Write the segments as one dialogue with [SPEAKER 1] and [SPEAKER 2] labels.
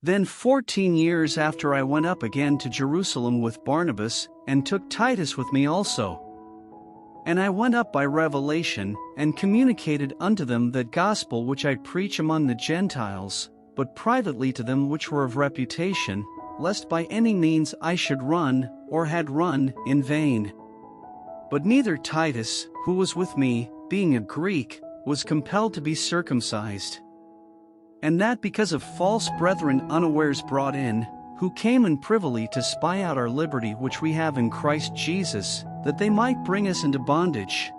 [SPEAKER 1] Then 14 years after I went up again to Jerusalem with Barnabas, and took Titus with me also. And I went up by revelation, and communicated unto them that gospel which I preach among the Gentiles, but privately to them which were of reputation, lest by any means I should run, or had run, in vain. But neither Titus, who was with me, being a Greek, was compelled to be circumcised. And that because of false brethren unawares brought in, who came in privily to spy out our liberty which we have in Christ Jesus, that they might bring us into bondage.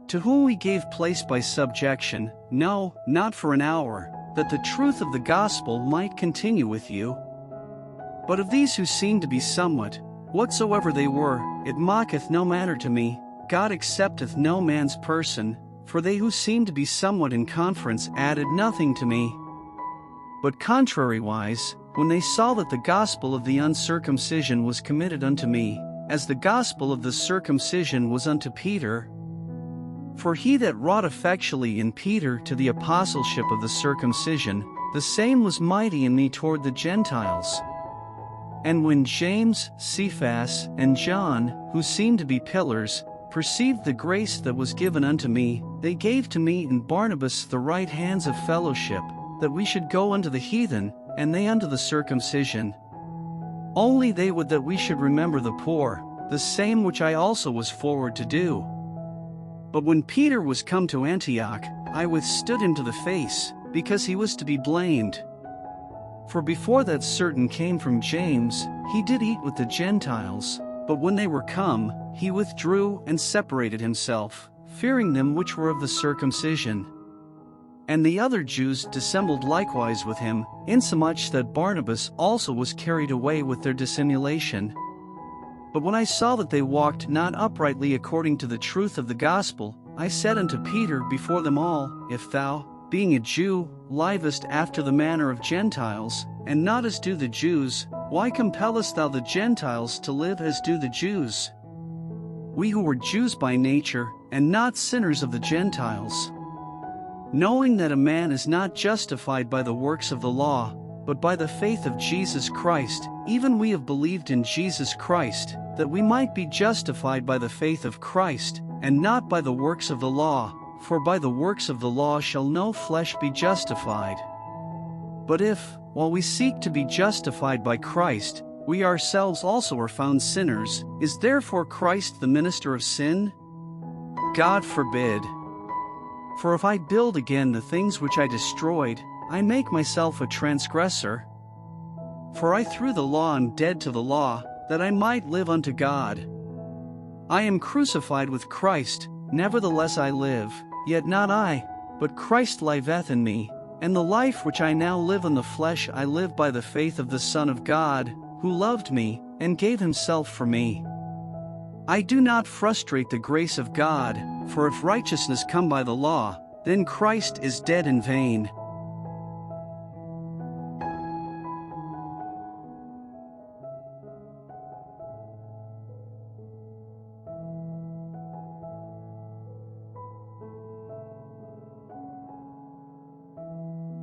[SPEAKER 1] To whom we gave place by subjection, no, not for an hour, that the truth of the gospel might continue with you. But of these who seemed to be somewhat, whatsoever they were, it mocketh no matter to me, God accepteth no man's person, for they who seemed to be somewhat in conference added nothing to me. But contrariwise, when they saw that the gospel of the uncircumcision was committed unto me, as the gospel of the circumcision was unto Peter, for he that wrought effectually in Peter to the apostleship of the circumcision, the same was mighty in me toward the Gentiles. And when James, Cephas, and John, who seemed to be pillars, perceived the grace that was given unto me, they gave to me and Barnabas the right hands of fellowship, that we should go unto the heathen, and they unto the circumcision. Only they would that we should remember the poor, the same which I also was forward to do. But when Peter was come to Antioch, I withstood him to the face, because he was to be blamed. For before that certain came from James, he did eat with the Gentiles, but when they were come, he withdrew and separated himself, fearing them which were of the circumcision. And the other Jews dissembled likewise with him, insomuch that Barnabas also was carried away with their dissimulation. But when I saw that they walked not uprightly according to the truth of the gospel, I said unto Peter before them all, If thou, being a Jew, livest after the manner of Gentiles, and not as do the Jews, why compellest thou the Gentiles to live as do the Jews? We who were Jews by nature, and not sinners of the Gentiles, knowing that a man is not justified by the works of the law, but by the faith of Jesus Christ, even we have believed in Jesus Christ, that we might be justified by the faith of Christ, and not by the works of the law, for by the works of the law shall no flesh be justified. But if, while we seek to be justified by Christ, we ourselves also are found sinners, is therefore Christ the minister of sin? God forbid. For if I build again the things which I destroyed, I make myself a transgressor. For I through the law am dead to the law, that I might live unto God. I am crucified with Christ, nevertheless I live, yet not I, but Christ liveth in me, and the life which I now live in the flesh I live by the faith of the Son of God, who loved me, and gave himself for me. I do not frustrate the grace of God, for if righteousness come by the law, then Christ is dead in vain.